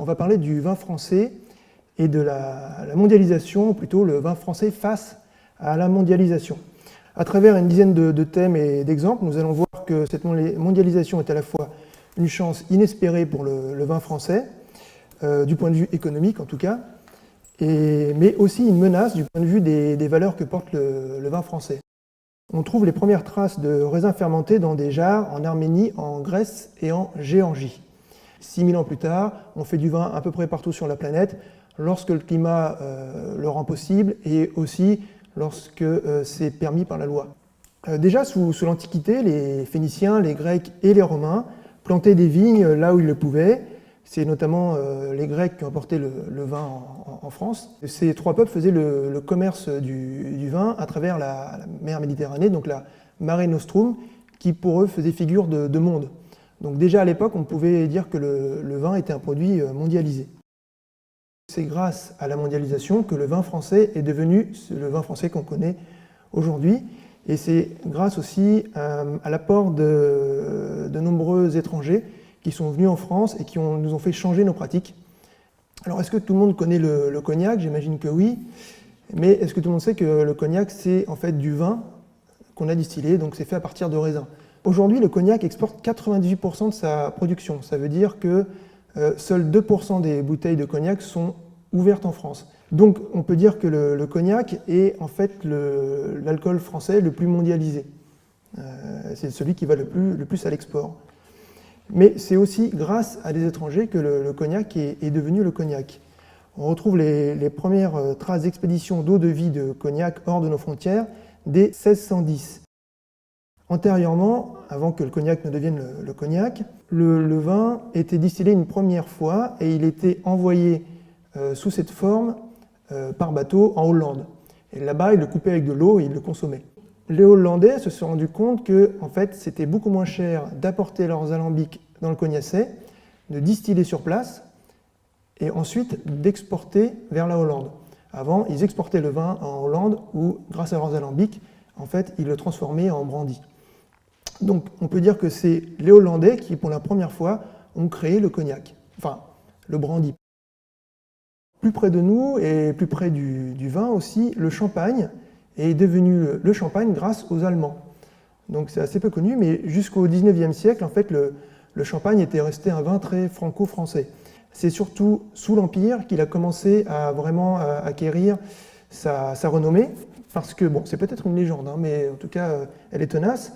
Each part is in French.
va parler du vin français et de la mondialisation, ou plutôt le vin français face à la mondialisation. À travers une dizaine de thèmes et d'exemples, nous allons voir que cette mondialisation est à la fois une chance inespérée pour le vin français, du point de vue économique en tout cas, mais aussi une menace du point de vue des valeurs que porte le vin français. On trouve les premières traces de raisins fermentés dans des jarres en Arménie, en Grèce et en Géorgie. 6000 ans plus tard, on fait du vin à peu près partout sur la planète, lorsque le climat le rend possible et aussi lorsque c'est permis par la loi. Déjà sous l'Antiquité, les Phéniciens, les Grecs et les Romains plantaient des vignes là où ils le pouvaient. C'est notamment les Grecs qui ont apporté le vin en France. Ces trois peuples faisaient le commerce du vin à travers la mer Méditerranée, donc la Mare Nostrum, qui pour eux faisait figure de monde. Donc déjà à l'époque, on pouvait dire que le vin était un produit mondialisé. C'est grâce à la mondialisation que le vin français est devenu le vin français qu'on connaît aujourd'hui. Et c'est grâce aussi à l'apport de nombreux étrangers qui sont venus en France et qui nous ont fait changer nos pratiques. Alors, est-ce que tout le monde connaît le cognac? J'imagine que oui. Mais est-ce que tout le monde sait que le cognac, c'est en fait du vin qu'on a distillé, donc c'est fait à partir de raisins. Aujourd'hui, le cognac exporte 98% de sa production. Ça veut dire que seuls 2% des bouteilles de cognac sont ouvertes en France. Donc, on peut dire que le cognac est en fait l'alcool français le plus mondialisé. C'est celui qui va le plus à l'export. Mais c'est aussi grâce à des étrangers que le cognac est devenu le cognac. On retrouve les premières traces d'expédition d'eau-de-vie de cognac hors de nos frontières dès 1610. Antérieurement, avant que le cognac ne devienne le cognac, le vin était distillé une première fois et il était envoyé sous cette forme par bateau en Hollande. Et là-bas, ils le coupaient avec de l'eau et ils le consommaient. Les Hollandais se sont rendus compte que en fait, c'était beaucoup moins cher d'apporter leurs alambics dans le cognacet, de distiller sur place et ensuite d'exporter vers la Hollande. Avant, ils exportaient le vin en Hollande où, grâce à leurs alambics, en fait, ils le transformaient en brandy. Donc, on peut dire que c'est les Hollandais qui, pour la première fois, ont créé le cognac, enfin, le brandy. Plus près de nous et plus près du vin aussi, le champagne est devenu le champagne grâce aux Allemands. Donc c'est assez peu connu, mais jusqu'au XIXe siècle, en fait, le champagne était resté un vin très franco-français. C'est surtout sous l'Empire qu'il a commencé à vraiment acquérir sa renommée, parce que, bon, c'est peut-être une légende, hein, mais en tout cas, elle est tenace.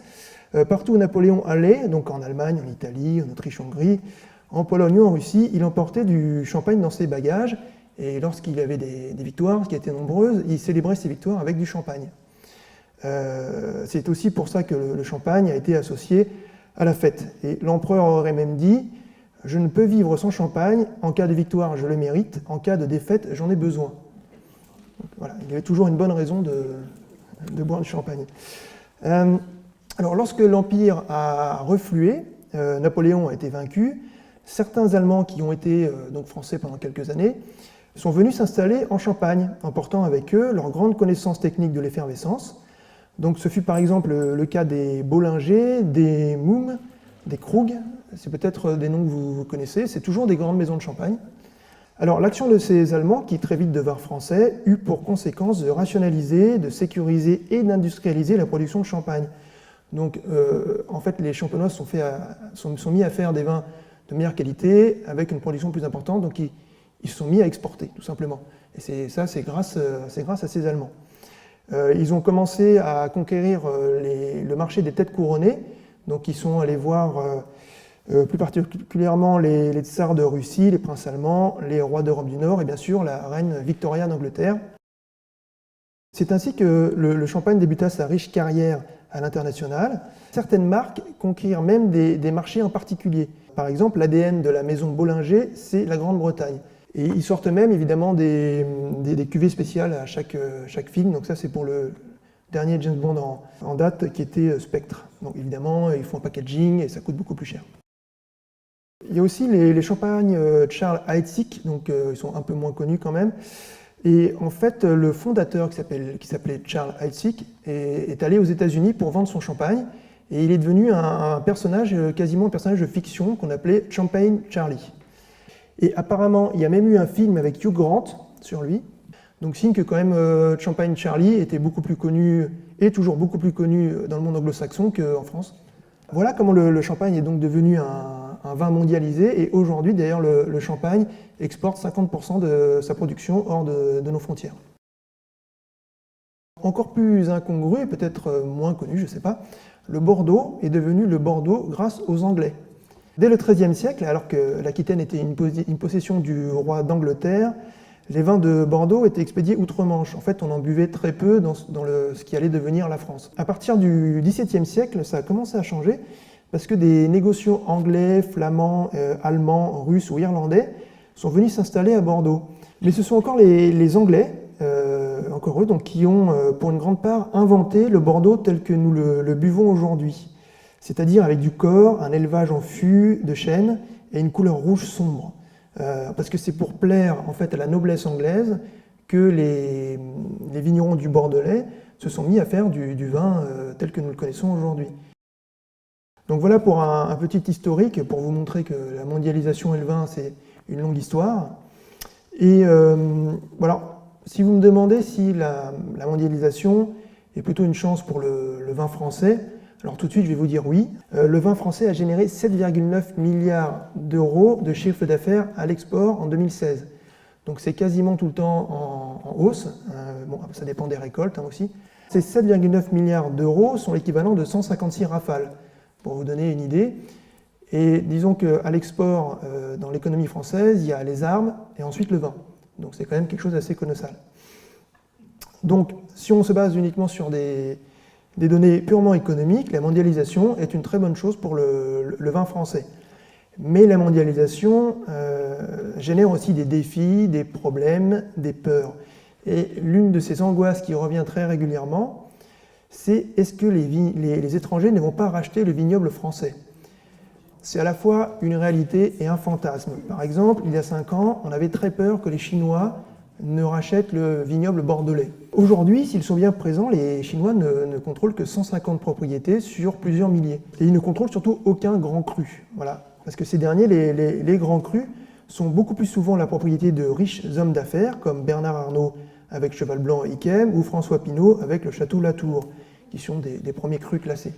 Partout où Napoléon allait, donc en Allemagne, en Italie, en Autriche, en Hongrie, en Pologne ou en Russie, il emportait du champagne dans ses bagages, et lorsqu'il avait des victoires, qui étaient nombreuses, il célébrait ses victoires avec du champagne. C'est aussi pour ça que le champagne a été associé à la fête. Et l'empereur aurait même dit « Je ne peux vivre sans champagne, en cas de victoire je le mérite, en cas de défaite j'en ai besoin ». Voilà, il y avait toujours une bonne raison de boire du champagne. Alors lorsque l'Empire a reflué, Napoléon a été vaincu, certains Allemands qui ont été donc français pendant quelques années sont venus s'installer en Champagne, emportant avec eux leur grande connaissance technique de l'effervescence. Donc ce fut par exemple le cas des Bollinger, des Mumm, des Krug, c'est peut-être des noms que vous connaissez, c'est toujours des grandes maisons de champagne. Alors l'action de ces Allemands, qui très vite devinrent français, eut pour conséquence de rationaliser, de sécuriser et d'industrialiser la production de champagne. Donc en fait les champenois sont mis à faire des vins de meilleure qualité, avec une production plus importante, donc ils se sont mis à exporter, tout simplement. Et c'est grâce à ces Allemands. Ils ont commencé à conquérir le marché des têtes couronnées, donc ils sont allés voir plus particulièrement les tsars de Russie, les princes allemands, les rois d'Europe du Nord et bien sûr la reine Victoria d'Angleterre. C'est ainsi que le champagne débuta sa riche carrière à l'international. Certaines marques conquirent même des marchés en particulier. Par exemple, l'ADN de la maison Bollinger, c'est la Grande-Bretagne. Et ils sortent même évidemment des cuvées spéciales à chaque film. Donc ça, c'est pour le dernier James Bond en date qui était Spectre. Donc évidemment, ils font un packaging et ça coûte beaucoup plus cher. Il y a aussi les champagnes Charles Heidsieck, donc ils sont un peu moins connus quand même. Et en fait, le fondateur qui s'appelait Charles Heidsieck est allé aux États-Unis pour vendre son champagne. Et il est devenu un personnage, quasiment un personnage de fiction qu'on appelait Champagne Charlie. Et apparemment, il y a même eu un film avec Hugh Grant sur lui. Donc signe que quand même Champagne Charlie était beaucoup plus connu, et toujours beaucoup plus connu dans le monde anglo-saxon qu'en France. Voilà comment le champagne est donc devenu un vin mondialisé, et aujourd'hui d'ailleurs le champagne exporte 50% de sa production hors de nos frontières. Encore plus incongru, et peut-être moins connu, je ne sais pas, le Bordeaux est devenu le Bordeaux grâce aux Anglais. Dès le XIIIe siècle, alors que l'Aquitaine était une possession du roi d'Angleterre, les vins de Bordeaux étaient expédiés outre-Manche. En fait, on en buvait très peu dans ce qui allait devenir la France. À partir du XVIIe siècle, ça a commencé à changer parce que des négociants anglais, flamands, allemands, russes ou irlandais sont venus s'installer à Bordeaux. Mais ce sont encore les Anglais, encore eux, donc, qui ont, pour une grande part, inventé le Bordeaux tel que nous le buvons aujourd'hui. C'est-à-dire avec du corps, un élevage en fût de chêne et une couleur rouge sombre. Parce que c'est pour plaire en fait à la noblesse anglaise que les vignerons du Bordelais se sont mis à faire du vin tel que nous le connaissons aujourd'hui. Donc voilà pour un petit historique, pour vous montrer que la mondialisation et le vin, c'est une longue histoire. Et voilà, si vous me demandez si la mondialisation est plutôt une chance pour le vin français, alors tout de suite je vais vous dire oui. Le vin français a généré 7,9 milliards d'euros de chiffre d'affaires à l'export en 2016. Donc c'est quasiment tout le temps en hausse. Bon, ça dépend des récoltes aussi. Ces 7,9 milliards d'euros sont l'équivalent de 156 Rafales, pour vous donner une idée. Et disons qu'à l'export, dans l'économie française, il y a les armes et ensuite le vin. Donc c'est quand même quelque chose d'assez colossal. Donc si on se base uniquement sur des données purement économiques, la mondialisation est une très bonne chose pour le vin français. Mais la mondialisation génère aussi des défis, des problèmes, des peurs. Et l'une de ces angoisses qui revient très régulièrement, c'est est-ce que les étrangers ne vont pas racheter le vignoble français? C'est à la fois une réalité et un fantasme. Par exemple, il y a 5 ans, on avait très peur que les Chinois ne rachètent le vignoble bordelais. Aujourd'hui, s'ils sont bien présents, les Chinois ne contrôlent que 150 propriétés sur plusieurs milliers. Et ils ne contrôlent surtout aucun grand cru. Voilà. Parce que ces derniers, les grands crus, sont beaucoup plus souvent la propriété de riches hommes d'affaires, comme Bernard Arnault avec Cheval Blanc et Yquem, ou François Pinault avec le Château Latour, qui sont des premiers crus classés.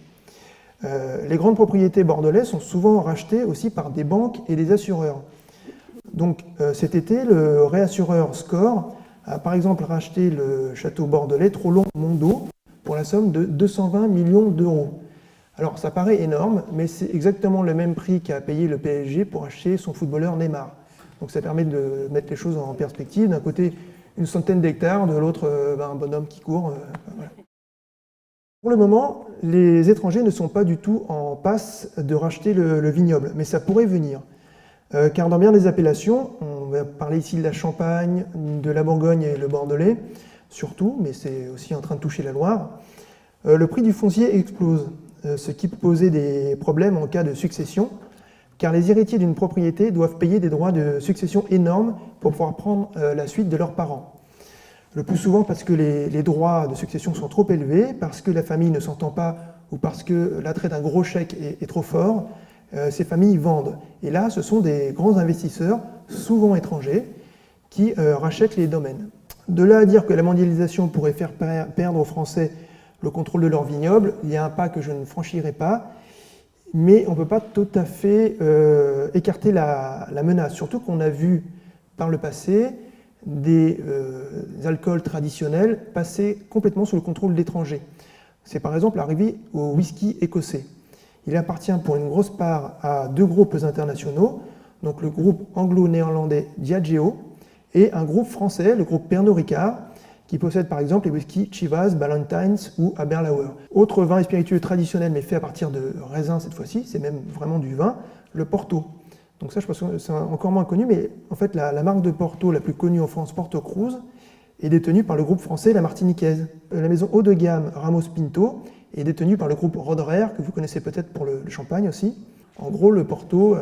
Les grandes propriétés bordelaises sont souvent rachetées aussi par des banques et des assureurs. Donc cet été, le réassureur Score a par exemple racheté le château bordelais Trollon-Mondot pour la somme de 220 millions d'euros. Alors ça paraît énorme, mais c'est exactement le même prix qu'a payé le PSG pour acheter son footballeur Neymar. Donc ça permet de mettre les choses en perspective. D'un côté, une centaine d'hectares, de l'autre, un bonhomme qui court. Voilà. Pour le moment, les étrangers ne sont pas du tout en passe de racheter le vignoble, mais ça pourrait venir. Car dans bien des appellations, on va parler ici de la Champagne, de la Bourgogne et le Bordelais, surtout, mais c'est aussi en train de toucher la Loire, le prix du foncier explose, ce qui peut poser des problèmes en cas de succession, car les héritiers d'une propriété doivent payer des droits de succession énormes pour pouvoir prendre la suite de leurs parents. Le plus souvent parce que les droits de succession sont trop élevés, parce que la famille ne s'entend pas ou parce que l'attrait d'un gros chèque est trop fort, ces familles vendent. Et là, ce sont des grands investisseurs, souvent étrangers, qui rachètent les domaines. De là à dire que la mondialisation pourrait faire perdre aux Français le contrôle de leur vignoble, il y a un pas que je ne franchirai pas, mais on ne peut pas tout à fait écarter la menace, surtout qu'on a vu par le passé des alcools traditionnels passer complètement sous le contrôle d'étrangers. C'est par exemple arrivé au whisky écossais. Il appartient pour une grosse part à 2 groupes internationaux, donc le groupe anglo-néerlandais Diageo et un groupe français, le groupe Pernod Ricard, qui possède par exemple les whiskies Chivas, Ballantines ou Aberlour. Autre vin et spiritueux traditionnel, mais fait à partir de raisins cette fois-ci, c'est même vraiment du vin, le Porto. Donc ça, je pense que c'est encore moins connu, mais en fait, la marque de Porto la plus connue en France, Porto Cruz, est détenue par le groupe français La Martiniquaise. La maison haut de gamme Ramos Pinto est détenue par le groupe Roderer, que vous connaissez peut-être pour le champagne aussi. En gros, le Porto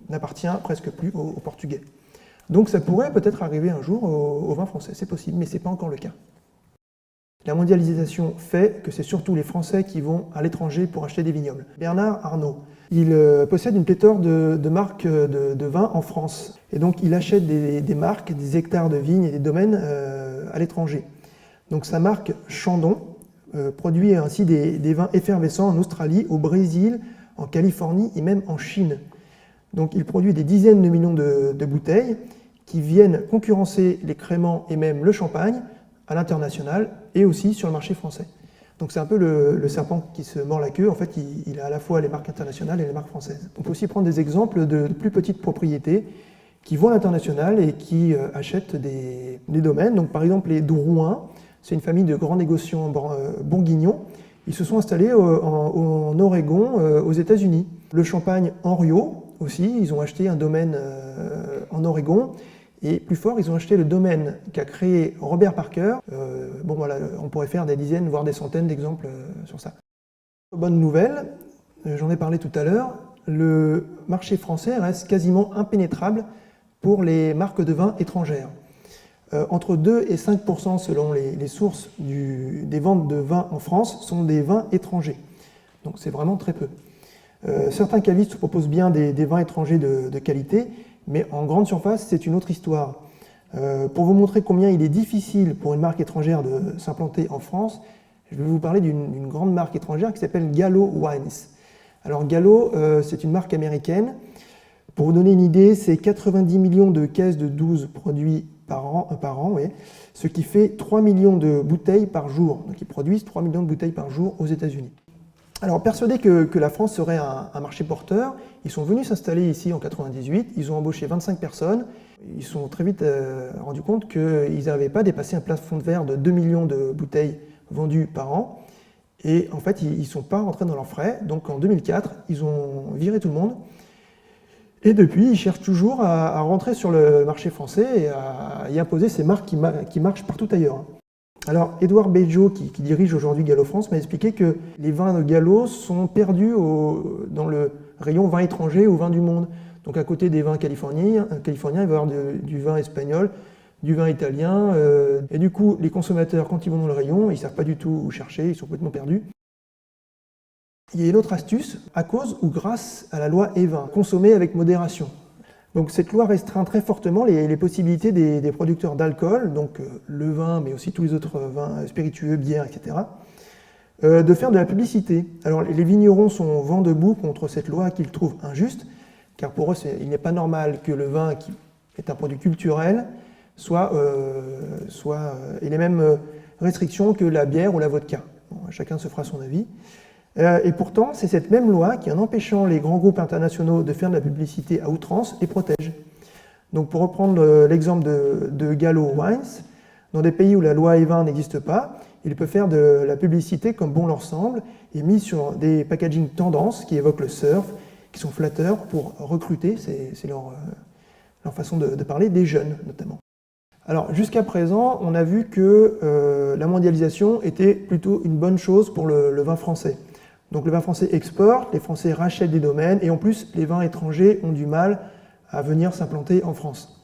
n'appartient presque plus aux Portugais. Donc ça pourrait peut-être arriver un jour au vin français, c'est possible, mais ce n'est pas encore le cas. La mondialisation fait que c'est surtout les Français qui vont à l'étranger pour acheter des vignobles. Bernard Arnault, Il possède une pléthore de marques de vin en France. Et donc il achète des marques, des hectares de vignes et des domaines à l'étranger. Donc sa marque Chandon produit ainsi des vins effervescents en Australie, au Brésil, en Californie et même en Chine. Donc il produit des dizaines de millions de bouteilles qui viennent concurrencer les créments et même le champagne à l'international et aussi sur le marché français. Donc c'est un peu le serpent qui se mord la queue. En fait, il a à la fois les marques internationales et les marques françaises. On peut aussi prendre des exemples de plus petites propriétés qui vont à l'international et qui achètent des domaines. Donc par exemple les Drouin, c'est une famille de grands négociants bourguignons. Ils se sont installés en Oregon, aux États-Unis. Le champagne Henriot aussi, ils ont acheté un domaine en Oregon. Et plus fort, ils ont acheté le domaine qu'a créé Robert Parker. Bon voilà, on pourrait faire des dizaines, voire des centaines d'exemples sur ça. Bonne nouvelle, j'en ai parlé tout à l'heure, le marché français reste quasiment impénétrable pour les marques de vin étrangères. Entre 2 et 5% selon les sources des ventes de vin en France sont des vins étrangers. Donc c'est vraiment très peu. Certains cavistes proposent bien des vins étrangers de qualité, mais en grande surface, c'est une autre histoire. Pour vous montrer combien il est difficile pour une marque étrangère de s'implanter en France, je vais vous parler d'une grande marque étrangère qui s'appelle Gallo Wines. Alors Gallo, c'est une marque américaine. Pour vous donner une idée, c'est 90 millions de caisses de 12 produits par an oui, ce qui fait 3 millions de bouteilles par jour. Donc ils produisent 3 millions de bouteilles par jour aux États-Unis. Alors, persuadés que la France serait un marché porteur, ils sont venus s'installer ici en 1998, ils ont embauché 25 personnes, ils se sont très vite rendus compte qu'ils n'avaient pas dépassé un plafond de verre de 2 millions de bouteilles vendues par an, et en fait, ils ne sont pas rentrés dans leurs frais, donc en 2004, ils ont viré tout le monde, et depuis, ils cherchent toujours à rentrer sur le marché français et à y imposer ces marques qui marchent partout ailleurs. Alors, Édouard Béjot, qui dirige aujourd'hui Gallo France, m'a expliqué que les vins de Gallo sont perdus dans le rayon vin étranger ou vin du monde. Donc, à côté des vins californiens, il va y avoir du vin espagnol, du vin italien. Et du coup, les consommateurs, quand ils vont dans le rayon, ils ne savent pas du tout où chercher, ils sont complètement perdus. Il y a une autre astuce, à cause ou grâce à la loi E20, consommer avec modération. Donc cette loi restreint très fortement les possibilités des producteurs d'alcool, donc le vin, mais aussi tous les autres vins spiritueux, bières, etc., de faire de la publicité. Alors les vignerons sont vent debout contre cette loi qu'ils trouvent injuste, car pour eux, il n'est pas normal que le vin, qui est un produit culturel, ait les mêmes restrictions que la bière ou la vodka. Bon, chacun se fera son avis. Et pourtant, c'est cette même loi qui, en empêchant les grands groupes internationaux de faire de la publicité à outrance, les protège. Donc pour reprendre l'exemple de Gallo Wines, dans des pays où la loi E20 n'existe pas, il peut faire de la publicité comme bon leur semble et mis sur des packaging tendances qui évoquent le surf, qui sont flatteurs pour recruter, c'est leur façon de parler, des jeunes notamment. Alors jusqu'à présent, on a vu que la mondialisation était plutôt une bonne chose pour le vin français. Donc le vin français exporte, les Français rachètent des domaines, et en plus, les vins étrangers ont du mal à venir s'implanter en France.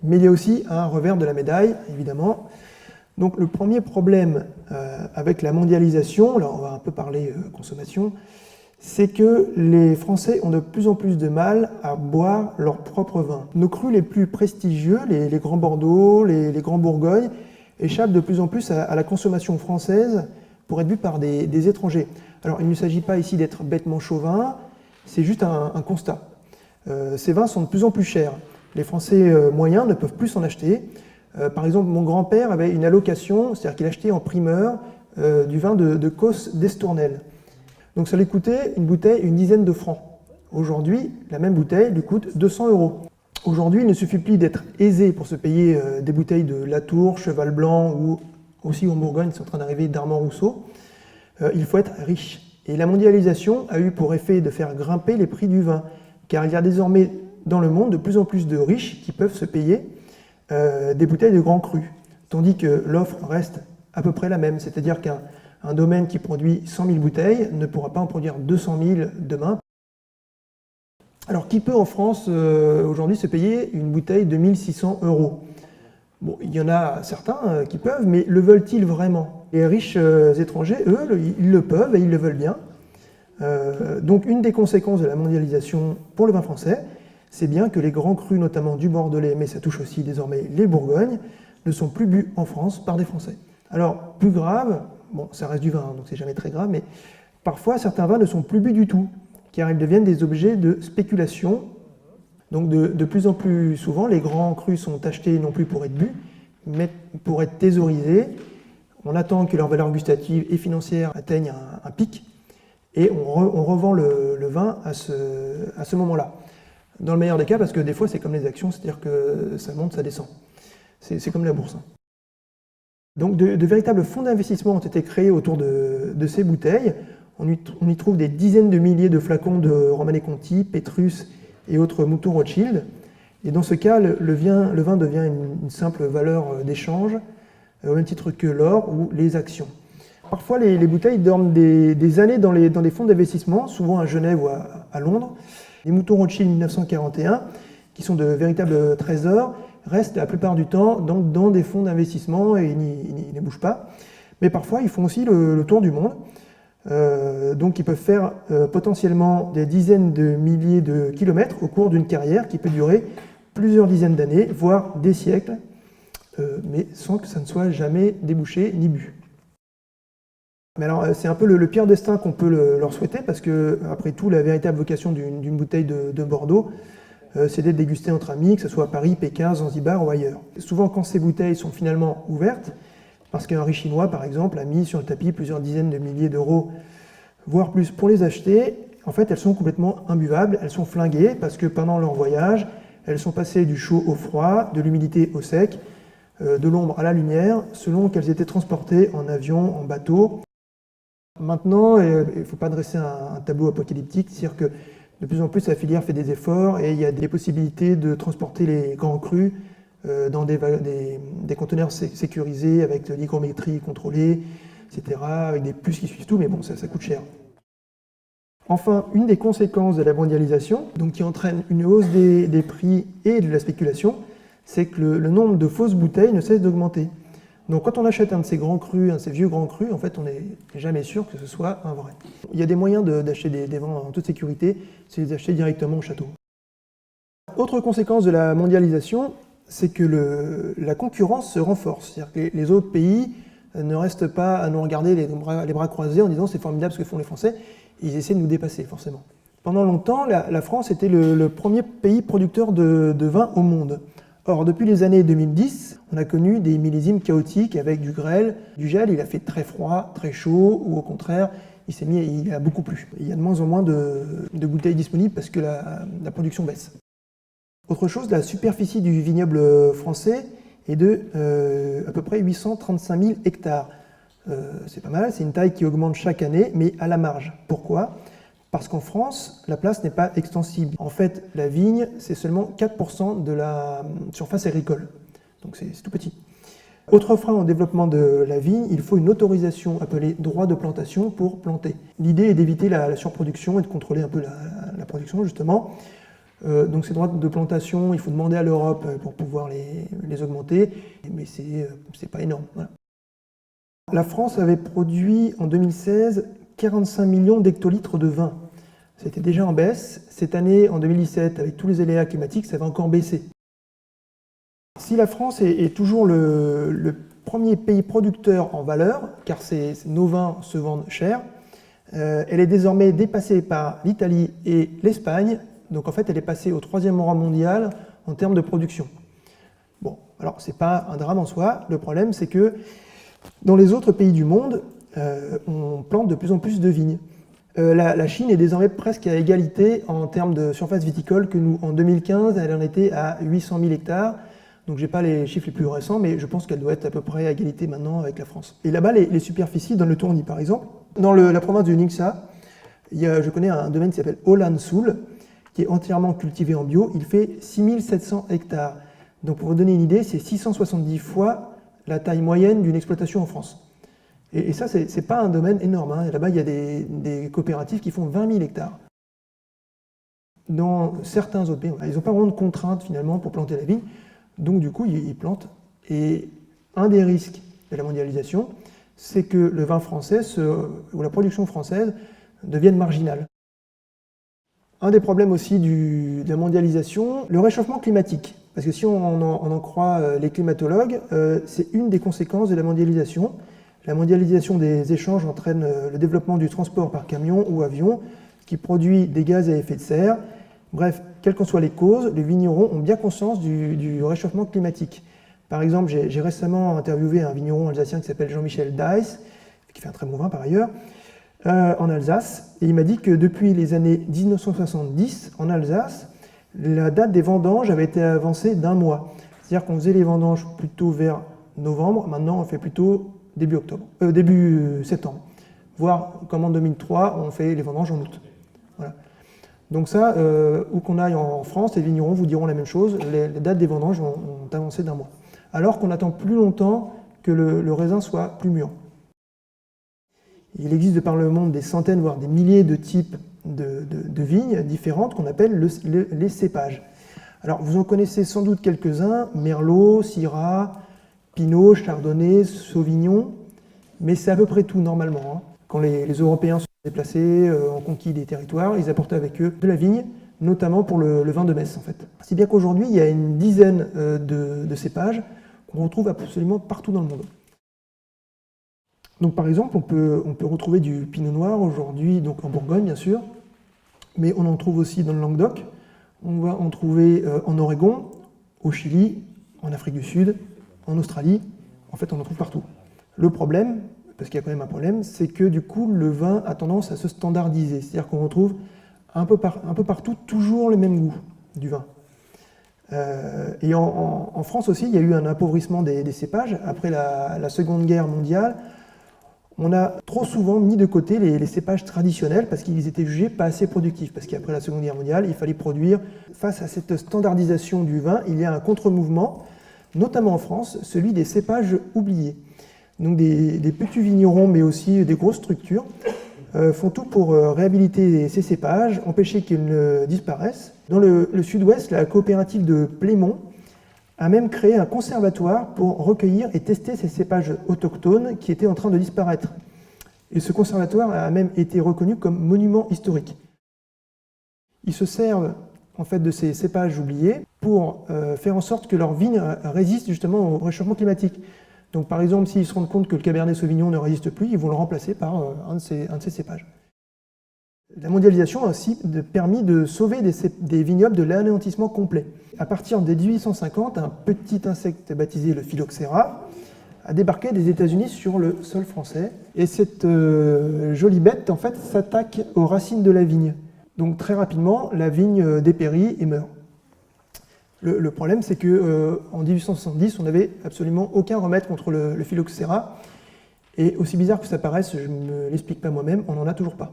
Mais il y a aussi un revers de la médaille, évidemment. Donc le premier problème avec la mondialisation, là on va un peu parler consommation, c'est que les Français ont de plus en plus de mal à boire leur propre vin. Nos crus les plus prestigieux, les grands Bordeaux, les grands Bourgognes, échappent de plus en plus à la consommation française pour être bu par des étrangers. Alors il ne s'agit pas ici d'être bêtement chauvin, c'est juste un constat. Ces vins sont de plus en plus chers. Les Français moyens ne peuvent plus s'en acheter. Par exemple, mon grand-père avait une allocation, c'est-à-dire qu'il achetait en primeur du vin de Causse d'Estournel. Donc ça lui coûtait une bouteille une dizaine de francs. Aujourd'hui, la même bouteille lui coûte 200 €. Aujourd'hui, il ne suffit plus d'être aisé pour se payer des bouteilles de Latour, Cheval Blanc ou aussi en Bourgogne, c'est en train d'arriver d'Armand-Rousseau. Il faut être riche. Et la mondialisation a eu pour effet de faire grimper les prix du vin, car il y a désormais dans le monde de plus en plus de riches qui peuvent se payer des bouteilles de grands crus, tandis que l'offre reste à peu près la même, c'est-à-dire qu'un domaine qui produit 100 000 bouteilles ne pourra pas en produire 200 000 demain. Alors, qui peut en France aujourd'hui se payer une bouteille de 1 600 €? Bon, il y en a certains qui peuvent, mais le veulent-ils vraiment? Les riches étrangers, eux, ils le peuvent et ils le veulent bien. Donc une des conséquences de la mondialisation pour le vin français, c'est bien que les grands crus, notamment du Bordelais, mais ça touche aussi désormais les Bourgognes, ne sont plus bu en France par des Français. Alors, plus grave, bon, ça reste du vin, donc c'est jamais très grave, mais parfois certains vins ne sont plus bu du tout, car ils deviennent des objets de spéculation. Donc de plus en plus souvent, les grands crus sont achetés non plus pour être bu, mais pour être thésaurisés. On attend que leur valeur gustative et financière atteigne un pic, et on revend le vin à ce moment-là. Dans le meilleur des cas, parce que des fois c'est comme les actions, c'est-à-dire que ça monte, ça descend. C'est comme la bourse. Donc de véritables fonds d'investissement ont été créés autour de ces bouteilles. On y trouve des dizaines de milliers de flacons de Romanée Conti, Pétrus et autres moutons Rothschild. Et dans ce cas, le vin devient une simple valeur d'échange, au même titre que l'or ou les actions. Parfois, les bouteilles dorment des années dans des fonds d'investissement, souvent à Genève ou à Londres. Les moutons Rothschild 1941, qui sont de véritables trésors, restent la plupart du temps dans des fonds d'investissement et ils ne bougent pas. Mais parfois, ils font aussi le tour du monde. Donc, ils peuvent faire potentiellement des dizaines de milliers de kilomètres au cours d'une carrière qui peut durer plusieurs dizaines d'années, voire des siècles, mais sans que ça ne soit jamais débouché ni bu. Mais alors, c'est un peu le pire destin qu'on peut leur souhaiter, parce que, après tout, la véritable vocation d'une bouteille de Bordeaux, c'est d'être dégustée entre amis, que ce soit à Paris, Pékin, Zanzibar ou ailleurs. Souvent, quand ces bouteilles sont finalement ouvertes, parce qu'un riche chinois, par exemple, a mis sur le tapis plusieurs dizaines de milliers d'euros, voire plus, pour les acheter, en fait, elles sont complètement imbuvables, elles sont flinguées, parce que pendant leur voyage, elles sont passées du chaud au froid, de l'humidité au sec, de l'ombre à la lumière, selon qu'elles étaient transportées en avion, en bateau. Maintenant, il ne faut pas dresser un tableau apocalyptique, c'est-à-dire que de plus en plus la filière fait des efforts et il y a des possibilités de transporter les grands crus dans des conteneurs sécurisés avec de l'hygrométrie contrôlée, etc., avec des puces qui suivent tout, mais bon, ça coûte cher. Enfin, une des conséquences de la mondialisation, donc qui entraîne une hausse des prix et de la spéculation, c'est que le nombre de fausses bouteilles ne cesse d'augmenter. Donc quand on achète un de ces grands crus, un de ces vieux grands crus, en fait on n'est jamais sûr que ce soit un vrai. Il y a des moyens d'acheter des vins en toute sécurité, c'est les acheter directement au château. Autre conséquence de la mondialisation, c'est que la concurrence se renforce. C'est-à-dire que les autres pays ne restent pas à nous regarder les bras croisés en disant c'est formidable ce que font les Français, ils essaient de nous dépasser forcément. Pendant longtemps, la France était le premier pays producteur de vin au monde. Or, depuis les années 2010, on a connu des millésimes chaotiques avec du grêle, du gel, il a fait très froid, très chaud, ou au contraire, il a beaucoup plu. Il y a de moins en moins de bouteilles disponibles parce que la production baisse. Autre chose, la superficie du vignoble français est de à peu près 835 000 hectares. C'est pas mal, c'est une taille qui augmente chaque année, mais à la marge. Pourquoi ? Parce qu'en France, la place n'est pas extensible. En fait, la vigne, c'est seulement 4% de la surface agricole. Donc c'est tout petit. Autre frein au développement de la vigne, il faut une autorisation appelée droit de plantation pour planter. L'idée est d'éviter la surproduction et de contrôler un peu la production, justement. Donc ces droits de plantation, il faut demander à l'Europe pour pouvoir les augmenter, mais c'est pas énorme. Voilà. La France avait produit en 2016 45 millions d'hectolitres de vin. C'était déjà en baisse. Cette année, en 2017, avec tous les aléas climatiques, ça va encore baisser. Si la France est toujours le premier pays producteur en valeur, car nos vins se vendent cher, elle est désormais dépassée par l'Italie et l'Espagne. Donc en fait, elle est passée au 3e rang mondial en termes de production. Bon, alors c'est pas un drame en soi. Le problème, c'est que dans les autres pays du monde, on plante de plus en plus de vignes. La Chine est désormais presque à égalité en termes de surface viticole que nous. En 2015, elle en était à 800 000 hectares. Donc je n'ai pas les chiffres les plus récents, mais je pense qu'elle doit être à peu près à égalité maintenant avec la France. Et là-bas, les superficies dans le Tourny, par exemple, dans la province du Ningxia, je connais un domaine qui s'appelle Olansoul, qui est entièrement cultivé en bio. Il fait 6700 hectares. Donc pour vous donner une idée, c'est 670 fois la taille moyenne d'une exploitation en France. Et ça, c'est pas un domaine énorme. Hein. Là-bas, il y a des coopératives qui font 20 000 hectares. Dans certains autres pays, ils n'ont pas vraiment de contraintes finalement pour planter la vigne. Donc du coup, ils plantent. Et un des risques de la mondialisation, c'est que le vin français, ou la production française, deviennent marginales. Un des problèmes aussi de la mondialisation, le réchauffement climatique. Parce que si on en croit les climatologues, c'est une des conséquences de la mondialisation. La mondialisation des échanges entraîne le développement du transport par camion ou avion, qui produit des gaz à effet de serre. Bref, quelles qu'en soient les causes, les vignerons ont bien conscience du réchauffement climatique. Par exemple, j'ai récemment interviewé un vigneron alsacien qui s'appelle Jean-Michel Deiss, qui fait un très bon vin par ailleurs, en Alsace, et il m'a dit que depuis les années 1970, en Alsace, la date des vendanges avait été avancée d'1 mois. C'est-à-dire qu'on faisait les vendanges plutôt vers novembre, maintenant on fait plutôt début septembre. Voire comme en 2003, on fait les vendanges en août. Voilà. Donc ça, où qu'on aille en France, les vignerons vous diront la même chose, les dates des vendanges ont avancé d'1 mois. Alors qu'on attend plus longtemps que le raisin soit plus mûr. Il existe de par le monde des centaines, voire des milliers de types de vignes différentes qu'on appelle les cépages. Alors vous en connaissez sans doute quelques-uns, Merlot, Syrah, Pinot, Chardonnay, Sauvignon, mais c'est à peu près tout normalement. Quand les Européens sont déplacés, ont conquis des territoires, ils apportaient avec eux de la vigne, notamment pour le vin de messe en fait. Si bien qu'aujourd'hui il y a une dizaine de cépages qu'on retrouve absolument partout dans le monde. Donc par exemple, on peut retrouver du pinot noir aujourd'hui, donc en Bourgogne bien sûr, mais on en trouve aussi dans le Languedoc, on va en trouver en Oregon, au Chili, en Afrique du Sud, en Australie, en fait on en trouve partout. Le problème, parce qu'il y a quand même un problème, c'est que du coup le vin a tendance à se standardiser, c'est-à-dire qu'on retrouve un peu partout toujours le même goût du vin. Et en France aussi, il y a eu un appauvrissement des cépages. Après la Seconde Guerre mondiale, on a trop souvent mis de côté les cépages traditionnels parce qu'ils étaient jugés pas assez productifs. Parce qu'après la Seconde Guerre mondiale, il fallait produire. Face à cette standardisation du vin, il y a un contre-mouvement, notamment en France, celui des cépages oubliés. Donc des petits vignerons, mais aussi des grosses structures, font tout pour réhabiliter ces cépages, empêcher qu'ils ne disparaissent. Dans le sud-ouest, la coopérative de Plémont a même créé un conservatoire pour recueillir et tester ces cépages autochtones qui étaient en train de disparaître. Et ce conservatoire a même été reconnu comme monument historique. Ils se servent en fait de ces cépages oubliés pour faire en sorte que leurs vignes résistent justement au réchauffement climatique. Donc par exemple, s'ils se rendent compte que le Cabernet Sauvignon ne résiste plus, ils vont le remplacer par un de ces cépages. La mondialisation a aussi permis de sauver des vignobles de l'anéantissement complet. À partir de 1850, un petit insecte baptisé le phylloxéra a débarqué des États-Unis sur le sol français. Et cette jolie bête, en fait, s'attaque aux racines de la vigne. Donc très rapidement, la vigne dépérit et meurt. Le problème, c'est qu'en 1870, on n'avait absolument aucun remède contre le phylloxéra. Et aussi bizarre que ça paraisse, je ne me l'explique pas moi-même, on n'en a toujours pas.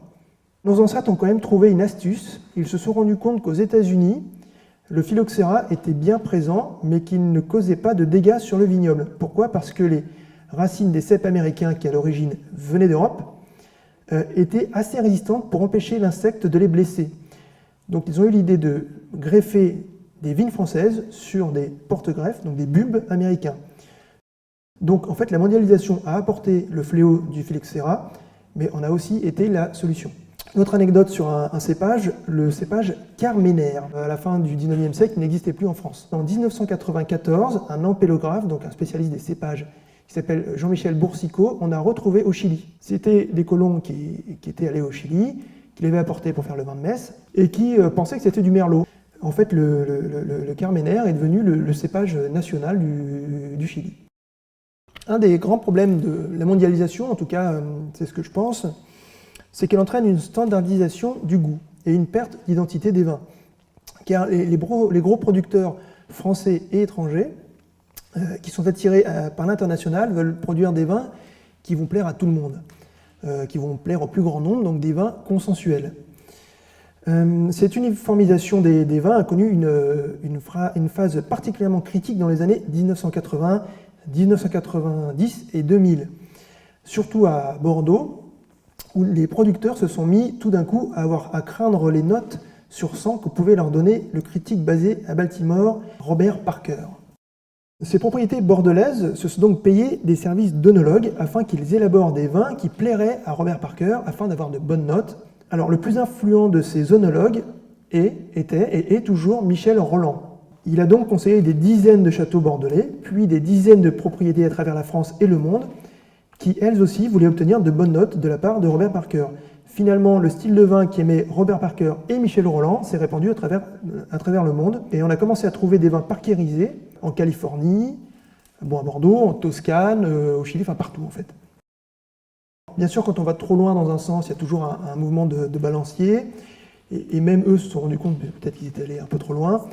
Nos ancêtres ont quand même trouvé une astuce. Ils se sont rendus compte qu'aux États-Unis, le phylloxéra était bien présent, mais qu'il ne causait pas de dégâts sur le vignoble. Pourquoi ? Parce que les racines des cèpes américains, qui à l'origine venaient d'Europe, étaient assez résistantes pour empêcher l'insecte de les blesser. Donc ils ont eu l'idée de greffer des vignes françaises sur des porte-greffes, donc des bulbes américains. Donc en fait, la mondialisation a apporté le fléau du phylloxéra, mais on a aussi été la solution. Autre anecdote sur un cépage, le cépage Carménère. À la fin du XIXe siècle, il n'existait plus en France. En 1994, un ampélographe, donc un spécialiste des cépages, qui s'appelle Jean-Michel Boursicot, on a retrouvé au Chili. C'était des colons qui étaient allés au Chili, qui l'avaient apporté pour faire le vin de messe, et qui pensaient que c'était du merlot. En fait, le Carménère est devenu le cépage national du Chili. Un des grands problèmes de la mondialisation, en tout cas, c'est ce que je pense, c'est qu'elle entraîne une standardisation du goût et une perte d'identité des vins. Car les gros producteurs français et étrangers, qui sont attirés par l'international, veulent produire des vins qui vont plaire à tout le monde, qui vont plaire au plus grand nombre, donc des vins consensuels. Cette uniformisation des vins a connu une phase particulièrement critique dans les années 1980, 1990 et 2000, surtout à Bordeaux, où les producteurs se sont mis tout d'un coup à craindre les notes sur 100 que pouvait leur donner le critique basé à Baltimore, Robert Parker. Ces propriétés bordelaises se sont donc payées des services d'œnologues afin qu'ils élaborent des vins qui plairaient à Robert Parker afin d'avoir de bonnes notes Alors, le plus influent de ces œnologues était et est toujours Michel Rolland. Il a donc conseillé des dizaines de châteaux bordelais, puis des dizaines de propriétés à travers la France et le monde, qui elles aussi voulaient obtenir de bonnes notes de la part de Robert Parker. Finalement, le style de vin qu'aimaient Robert Parker et Michel Rolland s'est répandu à travers le monde, et on a commencé à trouver des vins parkérisés en Californie, à Bordeaux, en Toscane, au Chili, enfin partout en fait. Bien sûr, quand on va trop loin dans un sens, il y a toujours un mouvement de balancier, et même eux se sont rendus compte peut-être qu'ils étaient allés un peu trop loin.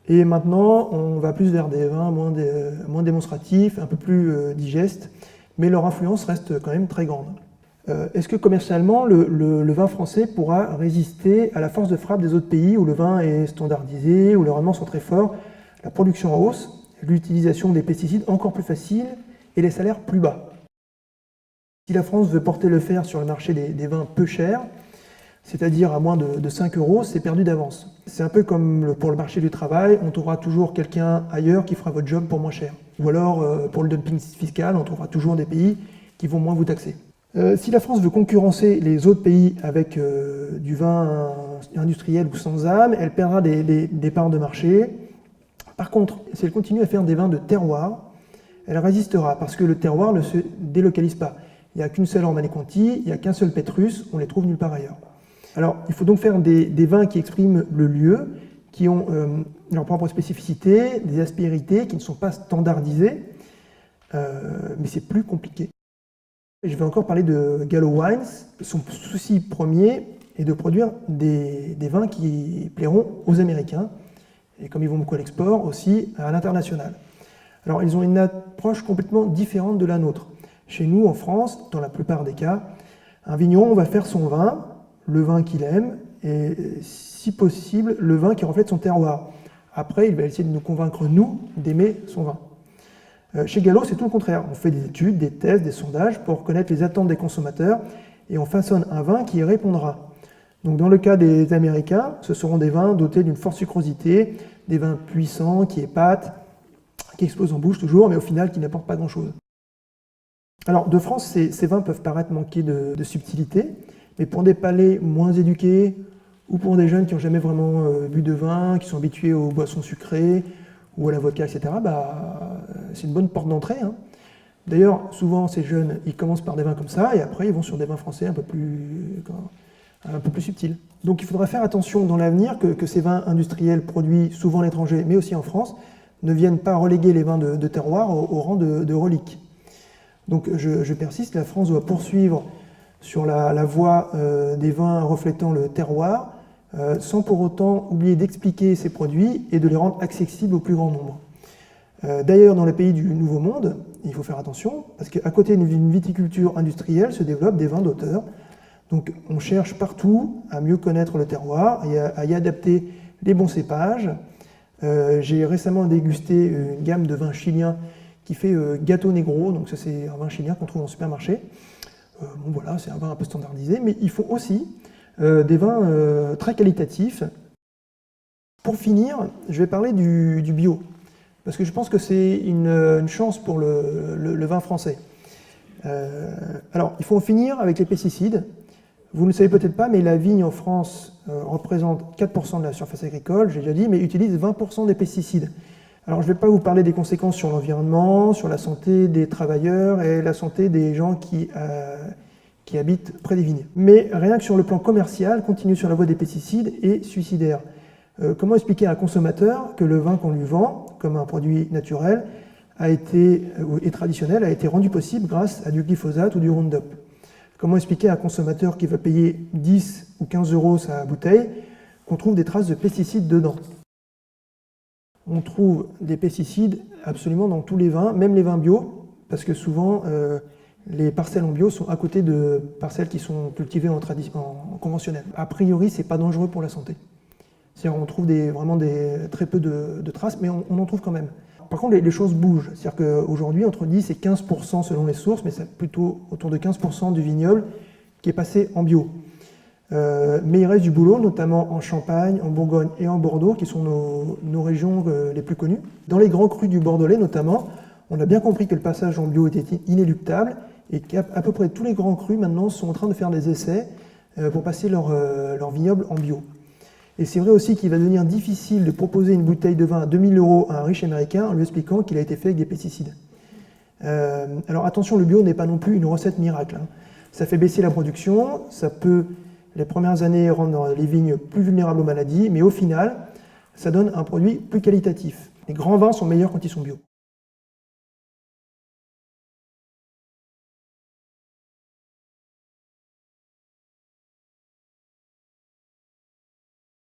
Et maintenant, on va plus vers des vins moins démonstratifs, un peu plus digestes, mais leur influence reste quand même très grande. Est-ce que commercialement, le vin français pourra résister à la force de frappe des autres pays où le vin est standardisé, où les rendements sont très forts, la production en hausse, l'utilisation des pesticides encore plus facile et les salaires plus bas? Si la France veut porter le fer sur le marché des vins peu chers, c'est-à-dire à moins de 5 €, c'est perdu d'avance. C'est un peu comme pour le marché du travail, on trouvera toujours quelqu'un ailleurs qui fera votre job pour moins cher. Ou alors, pour le dumping fiscal, on trouvera toujours des pays qui vont moins vous taxer. Si la France veut concurrencer les autres pays avec du vin industriel ou sans âme, elle perdra des parts de marché. Par contre, si elle continue à faire des vins de terroir, elle résistera, parce que le terroir ne se délocalise pas. Il n'y a qu'une seule Romanée-Conti, il n'y a qu'un seul Pétrus, on les trouve nulle part ailleurs. Alors, il faut donc faire des vins qui expriment le lieu, qui ont leur propre spécificité, des aspérités qui ne sont pas standardisées, mais c'est plus compliqué. Je vais encore parler de Gallo Wines. Son souci premier est de produire des vins qui plairont aux Américains, et comme ils vont beaucoup à l'export, aussi à l'international. Alors, ils ont une approche complètement différente de la nôtre. Chez nous, en France, dans la plupart des cas, un vigneron va faire son vin, le vin qu'il aime, et si possible, le vin qui reflète son terroir. Après, il va essayer de nous convaincre, nous, d'aimer son vin. Chez Gallo, c'est tout le contraire. On fait des études, des tests, des sondages pour connaître les attentes des consommateurs, et on façonne un vin qui y répondra. Donc, dans le cas des Américains, ce seront des vins dotés d'une forte sucrosité, des vins puissants, qui épatent, qui explosent en bouche toujours, mais au final, qui n'apportent pas grand-chose. Alors, de France, ces vins peuvent paraître manquer de subtilité, mais pour des palais moins éduqués, ou pour des jeunes qui n'ont jamais vraiment bu de vin, qui sont habitués aux boissons sucrées, ou à la vodka, etc., c'est une bonne porte d'entrée. Hein. D'ailleurs, souvent, ces jeunes, ils commencent par des vins comme ça, et après, ils vont sur des vins français un peu plus subtils. Donc, il faudra faire attention dans l'avenir que ces vins industriels produits souvent à l'étranger, mais aussi en France, ne viennent pas reléguer les vins de terroir au rang de reliques. Donc, je persiste, la France doit poursuivre sur la voie des vins reflétant le terroir, sans pour autant oublier d'expliquer ces produits et de les rendre accessibles au plus grand nombre. D'ailleurs, dans les pays du Nouveau Monde, il faut faire attention, parce qu'à côté d'une viticulture industrielle se développent des vins d'auteur. Donc on cherche partout à mieux connaître le terroir et à y adapter les bons cépages. J'ai récemment dégusté une gamme de vins chiliens qui fait Gato Negro, donc ça c'est un vin chilien qu'on trouve en supermarché. Bon voilà, c'est un vin un peu standardisé, mais ils font aussi des vins très qualitatifs. Pour finir, je vais parler du bio, parce que je pense que c'est une chance pour le vin français. Alors, il faut en finir avec les pesticides. Vous ne le savez peut-être pas, mais la vigne en France représente 4% de la surface agricole, j'ai déjà dit, mais utilise 20% des pesticides. Alors, je ne vais pas vous parler des conséquences sur l'environnement, sur la santé des travailleurs et la santé des gens qui habitent près des vignes. Mais rien que sur le plan commercial, continuer sur la voie des pesticides est suicidaire. Comment expliquer à un consommateur que le vin qu'on lui vend, comme un produit naturel, et traditionnel, a été rendu possible grâce à du glyphosate ou du Roundup? Comment expliquer à un consommateur qui va payer 10 ou 15 € sa bouteille qu'on trouve des traces de pesticides dedans? On trouve des pesticides absolument dans tous les vins, même les vins bio, parce que souvent les parcelles en bio sont à côté de parcelles qui sont cultivées en conventionnel. A priori, c'est pas dangereux pour la santé. C'est-à-dire on trouve très peu de traces, mais on en trouve quand même. Par contre, les choses bougent. C'est-à-dire qu'aujourd'hui, entre 10 et 15% selon les sources, mais c'est plutôt autour de 15% du vignoble qui est passé en bio. Mais il reste du boulot, notamment en Champagne, en Bourgogne et en Bordeaux, qui sont nos régions les plus connues. Dans les grands crus du Bordelais, notamment, on a bien compris que le passage en bio était inéluctable et qu'à peu près tous les grands crus, maintenant, sont en train de faire des essais pour passer leur vignoble en bio. Et c'est vrai aussi qu'il va devenir difficile de proposer une bouteille de vin à 2000 € à un riche américain en lui expliquant qu'il a été fait avec des pesticides. Alors attention, le bio n'est pas non plus une recette miracle, hein. Ça fait baisser la production, ça peut, les premières années, rendre les vignes plus vulnérables aux maladies, mais au final, ça donne un produit plus qualitatif. Les grands vins sont meilleurs quand ils sont bio.